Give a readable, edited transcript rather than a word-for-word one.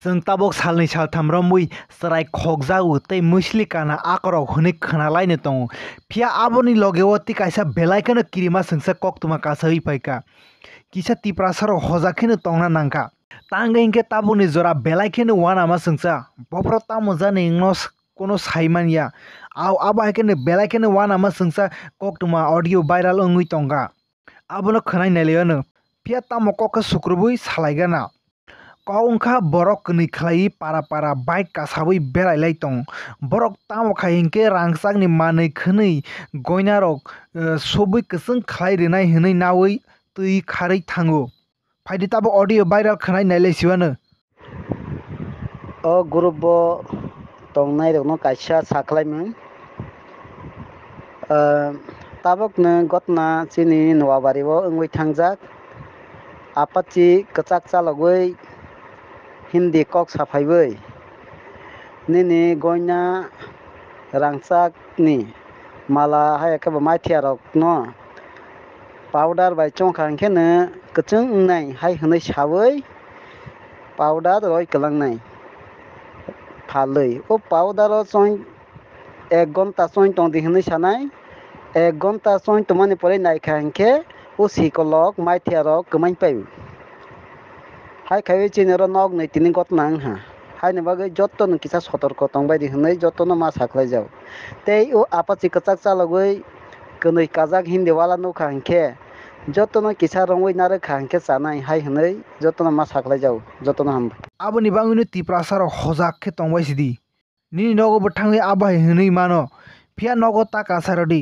जों ताबक सालनै सालथाम रमui सराय खगजागु तै मुस्लि काना आकरक हनै खोनालायनो दङ फिया आबोनि लगेवती काइसा बेलायखनो किरिमा सोंसा कक्तुमा कासै पाइका किसा तिप्रासार हजाखेनो तंना नांका तांगे इंके ताबुनि जरा बेलायखेनो वानामा सोंसा बब्र तामोजा नेंगनस कोनो साइमानिया आव आबाहेखेनो बेलायखेनो वानामा सोंसा कक्तुमा ऑडियो वायरल अंगुइ तंगा आबोनो खोनाय नायलेयनो फिया तामो कक्का सुक्रुबुइ सालायगाना कौंखा borok kini khlai para para bike kasabui berailai tong borok tamo khainke rangsak ni manui khwnui goina rok sobui kusung khlai rinai hwnui naui tui kharui thango phaidi tabo audio viral khnai nailai siwano o group bo tongnai rok no kaisa saklaimung tabok no gotna chini nuwabari o wngui thangjak apachi kwchak chalogui hindi kok saphaibai nini goina rangchak ni mala hayake bo maithia rok no powder bai chongkha hingkheno kwchung wngnai hai hwnui sabai powder roi kwlangnai phalui o powder o choin 1 ghonta choin tongdi hwnui sanai 1 ghonta choin tongmani pore naikha hingkhe o sikolok maithia rok kwmain pai hai khaiui chini ro nog ni tini gotna wngha haini bagui joto no kisa sotorko tongbai hwnui joto no ma saklaijak tei o apachi kwchak chalogui kwnui kajak hindi wala nukha hingkhe joto no kisa rongui narwkha hingkhe chanai hai hwnui joto no ma saklaijak joto no hambai aboni banguni tiprasar hojak khe tongbai sidi nini nogo bo thangui abai hwnui mano phiya nogo taka sarodi